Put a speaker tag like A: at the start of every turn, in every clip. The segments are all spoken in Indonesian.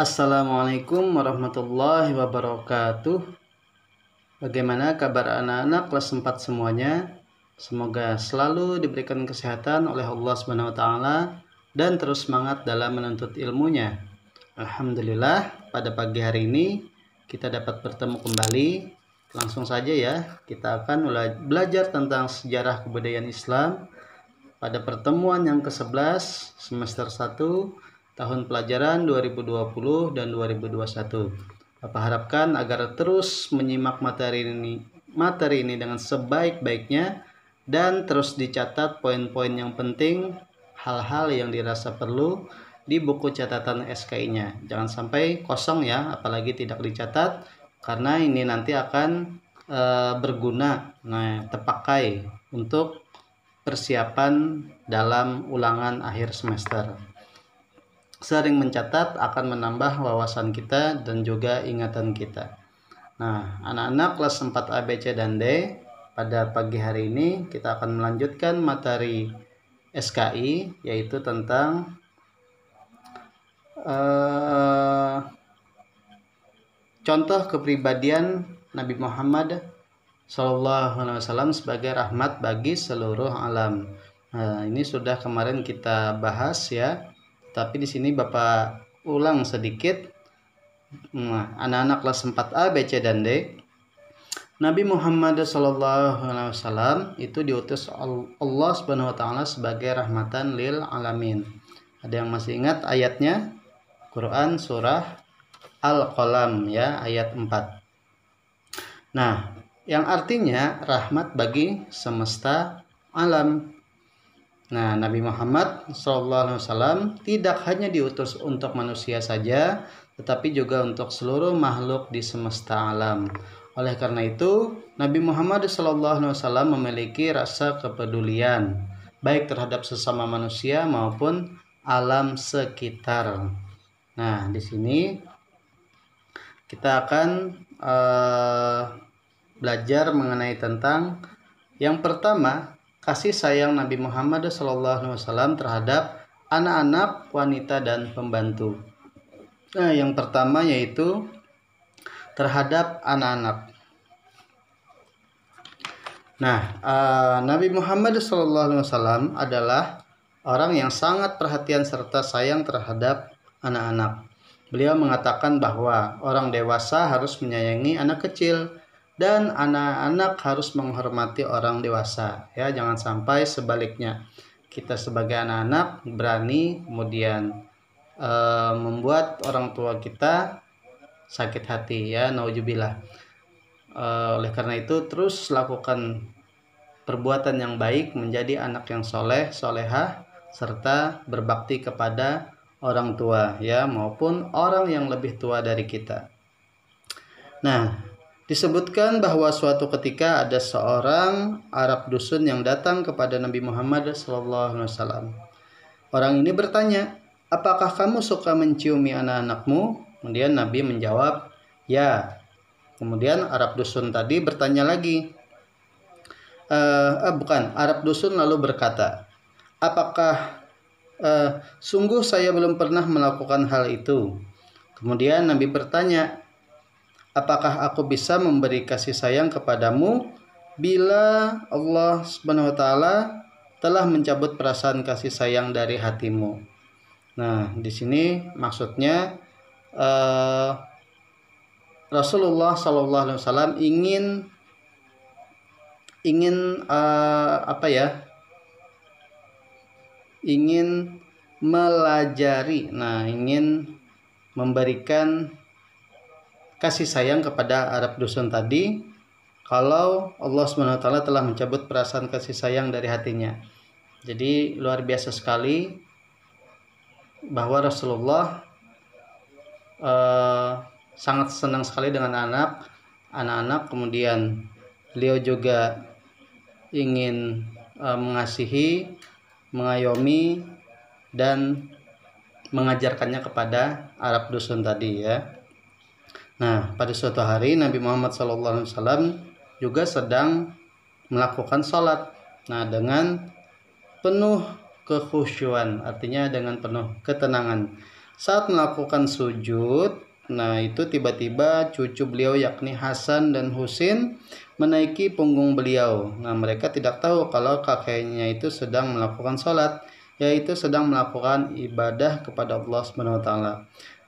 A: Assalamualaikum warahmatullahi wabarakatuh. Bagaimana kabar anak-anak kelas 4 semuanya? Semoga selalu diberikan kesehatan oleh Allah Subhanahu wa taala dan terus semangat dalam menuntut ilmunya. Alhamdulillah, pada pagi hari ini kita dapat bertemu kembali. Langsung saja ya, kita akan belajar tentang sejarah kebudayaan Islam pada pertemuan yang ke-11 semester 1 tahun pelajaran 2020 dan 2021. Bapak harapkan agar terus menyimak materi ini dengan sebaik-baiknya dan terus dicatat poin-poin yang penting, hal-hal yang dirasa perlu di buku catatan SKI-nya. Jangan sampai kosong ya, apalagi tidak dicatat, karena ini nanti akan berguna, terpakai untuk persiapan dalam ulangan akhir semester. Sering mencatat akan menambah wawasan kita dan juga ingatan kita. Nah, anak-anak kelas 4 A, B, C, dan D, pada pagi hari ini kita akan melanjutkan materi SKI, yaitu tentang contoh kepribadian Nabi Muhammad SAW sebagai rahmat bagi seluruh alam. Nah, ini sudah kemarin kita bahas ya. Tapi di sini Bapak ulang sedikit. Nah, anak-anak kelas 4A, B, C, dan D. Nabi Muhammad SAW itu diutus Allah Subhanahu wa taala sebagai rahmatan lil alamin. Ada yang masih ingat ayatnya? Quran surah Al-Qalam ya, ayat 4. Nah, yang artinya rahmat bagi semesta alam. Nah, Nabi Muhammad SAW tidak hanya diutus untuk manusia saja, tetapi juga untuk seluruh makhluk di semesta alam. Oleh karena itu, Nabi Muhammad SAW memiliki rasa kepedulian, baik terhadap sesama manusia maupun alam sekitar. Nah, di sini kita akan belajar mengenai tentang yang pertama, kasih sayang Nabi Muhammad SAW terhadap anak-anak, wanita, dan pembantu. Nah, yang pertama yaitu terhadap anak-anak. Nah, Nabi Muhammad SAW adalah orang yang sangat perhatian serta sayang terhadap anak-anak. Beliau mengatakan bahwa orang dewasa harus menyayangi anak kecil dan anak-anak harus menghormati orang dewasa ya, jangan sampai sebaliknya. Kita sebagai anak-anak berani kemudian membuat orang tua kita sakit hati ya, nauzubillah. Oleh karena itu terus lakukan perbuatan yang baik, menjadi anak yang soleh, solehah, serta berbakti kepada orang tua ya, maupun orang yang lebih tua dari kita. Nah, disebutkan bahwa suatu ketika ada seorang Arab dusun yang datang kepada Nabi Muhammad SAW. Orang ini bertanya, apakah kamu suka menciumi anak-anakmu? Kemudian Nabi menjawab, ya. Kemudian Arab dusun tadi bertanya lagi. Arab dusun lalu berkata, apakah sungguh saya belum pernah melakukan hal itu? Kemudian Nabi bertanya, apakah aku bisa memberi kasih sayang kepadamu bila Allah Subhanahu wa taala telah mencabut perasaan kasih sayang dari hatimu? Nah, di sini maksudnya Rasulullah SAW ingin melajari, ingin memberikan kasih sayang kepada Arab dusun tadi, kalau Allah SWT telah mencabut perasaan kasih sayang dari hatinya. Jadi luar biasa sekali bahwa Rasulullah sangat senang sekali dengan anak-anak. Kemudian beliau juga ingin mengasihi, mengayomi, dan mengajarkannya kepada Arab dusun tadi ya. Nah, pada suatu hari Nabi Muhammad SAW juga sedang melakukan sholat. Nah, dengan penuh kekhusyuan, artinya dengan penuh ketenangan. Saat melakukan sujud, nah itu tiba-tiba cucu beliau yakni Hasan dan Husin menaiki punggung beliau. Nah, mereka tidak tahu kalau kakeknya itu sedang melakukan sholat, yaitu sedang melakukan ibadah kepada Allah Subhanahu wa taala.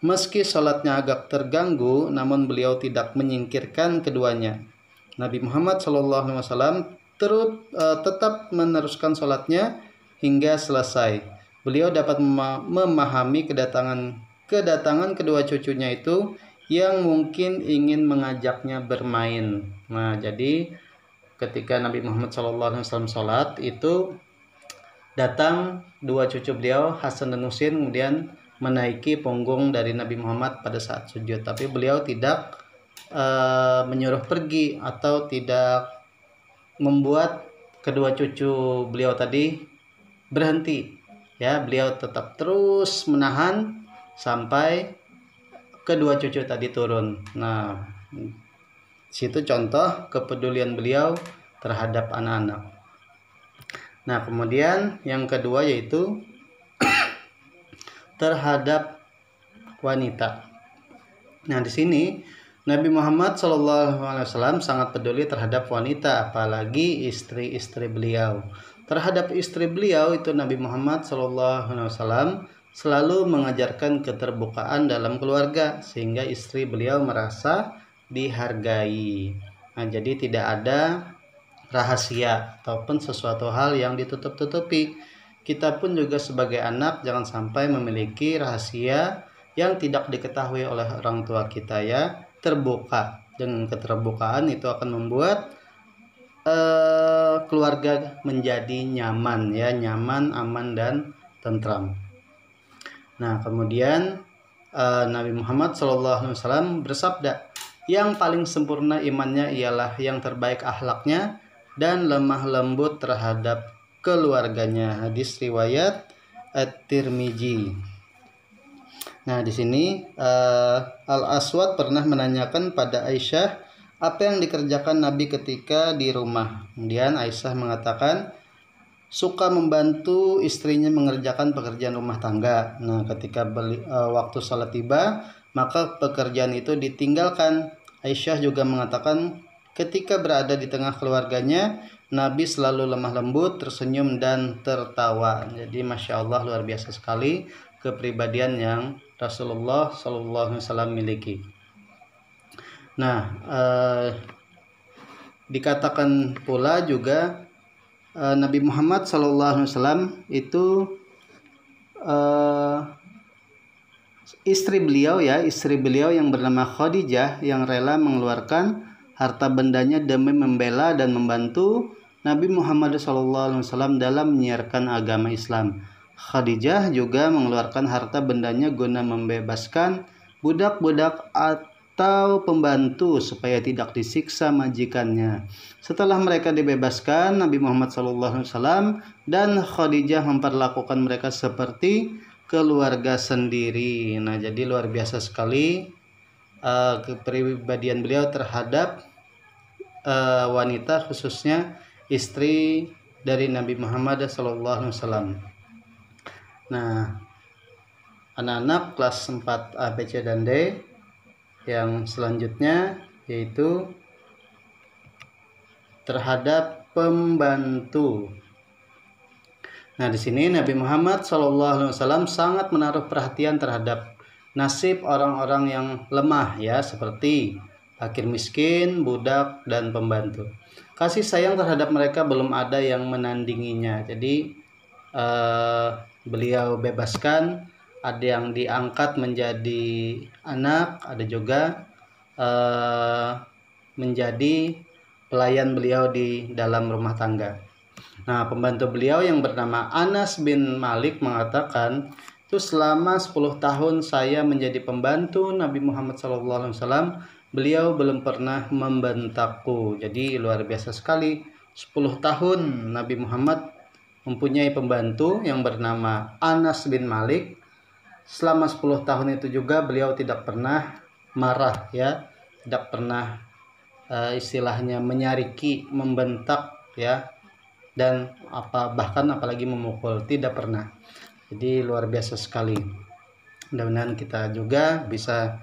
A: Meski sholatnya agak terganggu, namun beliau tidak menyingkirkan keduanya. Nabi Muhammad SAW tetap meneruskan sholatnya hingga selesai. Beliau dapat memahami kedatangan kedua cucunya itu yang mungkin ingin mengajaknya bermain. Nah, jadi ketika Nabi Muhammad SAW sholat itu datang dua cucu beliau Hasan dan Husin kemudian menaiki punggung dari Nabi Muhammad pada saat sujud. Tapi beliau tidak menyuruh pergi atau tidak membuat kedua cucu beliau tadi berhenti. Ya, beliau tetap terus menahan sampai kedua cucu tadi turun. Nah, situ contoh kepedulian beliau terhadap anak-anak. Nah, kemudian yang kedua yaitu terhadap wanita. Nah, di sini Nabi Muhammad SAW sangat peduli terhadap wanita, apalagi istri-istri beliau. Terhadap istri beliau itu Nabi Muhammad SAW selalu mengajarkan keterbukaan dalam keluarga sehingga istri beliau merasa dihargai. Nah, jadi tidak ada rahasia ataupun sesuatu hal yang ditutup-tutupi. Kita pun juga sebagai anak jangan sampai memiliki rahasia yang tidak diketahui oleh orang tua kita ya. Terbuka. Dengan keterbukaan itu akan membuat keluarga menjadi nyaman ya, nyaman, aman dan tentram. Nah, kemudian Nabi Muhammad SAW bersabda, yang paling sempurna imannya ialah yang terbaik akhlaknya dan lemah lembut terhadap keluarganya. Hadis riwayat At-Tirmizi. Nah, di sini Al-Aswad pernah menanyakan pada Aisyah apa yang dikerjakan Nabi ketika di rumah. Kemudian Aisyah mengatakan suka membantu istrinya mengerjakan pekerjaan rumah tangga. Nah, ketika waktu salat tiba, maka pekerjaan itu ditinggalkan. Aisyah juga mengatakan ketika berada di tengah keluarganya, Nabi selalu lemah lembut, tersenyum dan tertawa. Jadi Masya Allah, luar biasa sekali kepribadian yang Rasulullah SAW miliki. Nah, dikatakan pula juga Nabi Muhammad SAW itu istri beliau yang bernama Khadijah yang rela mengeluarkan harta bendanya demi membela dan membantu Nabi Muhammad SAW dalam menyiarkan agama Islam. Khadijah juga mengeluarkan harta bendanya guna membebaskan budak-budak atau pembantu supaya tidak disiksa majikannya. Setelah mereka dibebaskan, Nabi Muhammad SAW dan Khadijah memperlakukan mereka seperti keluarga sendiri. Nah, jadi luar biasa sekali kepribadian beliau terhadap wanita, khususnya istri dari Nabi Muhammad SAW. Nah, anak-anak kelas 4 A, B, C, dan D yang selanjutnya yaitu terhadap pembantu. Nah, di sini Nabi Muhammad SAW sangat menaruh perhatian terhadap nasib orang-orang yang lemah ya, seperti fakir miskin, budak, dan pembantu. Kasih sayang terhadap mereka belum ada yang menandinginya. Jadi beliau bebaskan, ada yang diangkat menjadi anak, ada juga menjadi pelayan beliau di dalam rumah tangga. Nah, pembantu beliau yang bernama Anas bin Malik mengatakan, itu selama 10 tahun saya menjadi pembantu Nabi Muhammad SAW, beliau belum pernah membentakku. Jadi luar biasa sekali, 10 tahun Nabi Muhammad mempunyai pembantu yang bernama Anas bin Malik. Selama 10 tahun itu juga beliau tidak pernah marah ya, tidak pernah istilahnya menyariki, membentak ya, dan bahkan apalagi memukul, tidak pernah. Jadi luar biasa sekali. Mudah-mudahan kita juga bisa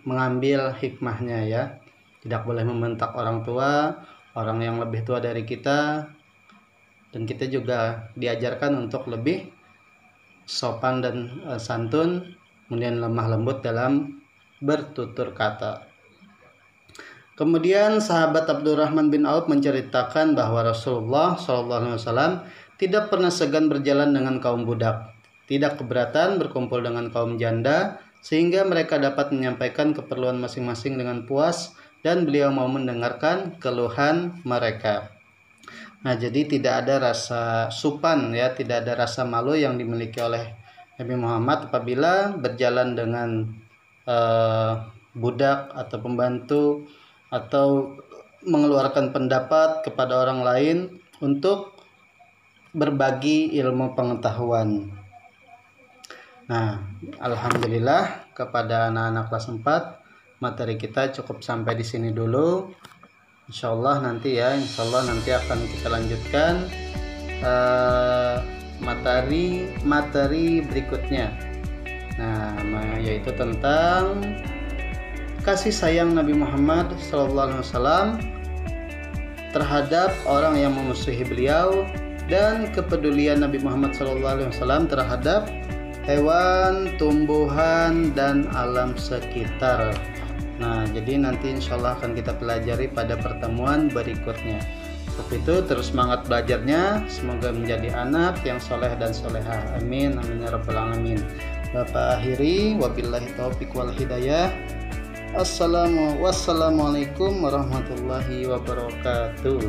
A: mengambil hikmahnya ya. Tidak boleh membentak orang tua, orang yang lebih tua dari kita, dan kita juga diajarkan untuk lebih sopan dan santun, kemudian lemah lembut dalam bertutur kata. Kemudian sahabat Abdurrahman bin Auf menceritakan bahwa Rasulullah SAW tidak pernah segan berjalan dengan kaum budak, tidak keberatan berkumpul dengan kaum janda, sehingga mereka dapat menyampaikan keperluan masing-masing dengan puas dan beliau mau mendengarkan keluhan mereka. Nah, jadi tidak ada rasa supan ya, tidak ada rasa malu yang dimiliki oleh Nabi Muhammad apabila berjalan dengan budak atau pembantu atau mengeluarkan pendapat kepada orang lain untuk berbagi ilmu pengetahuan. Nah, alhamdulillah kepada anak-anak kelas 4 materi kita cukup sampai di sini dulu. Insyaallah nanti akan kita lanjutkan materi berikutnya. Nah, yaitu tentang kasih sayang Nabi Muhammad SAW terhadap orang yang memusuhi beliau dan kepedulian Nabi Muhammad SAW terhadap hewan, tumbuhan, dan alam sekitar. Nah, jadi nanti insyaallah akan kita pelajari pada pertemuan berikutnya. Untuk itu terus semangat belajarnya, semoga menjadi anak yang soleh dan solehah. Amin, amin ya rabbal alamin. Bapak akhiri, wabillahi taufiq wal hidayah. Wassalamualaikum warahmatullahi wabarakatuh.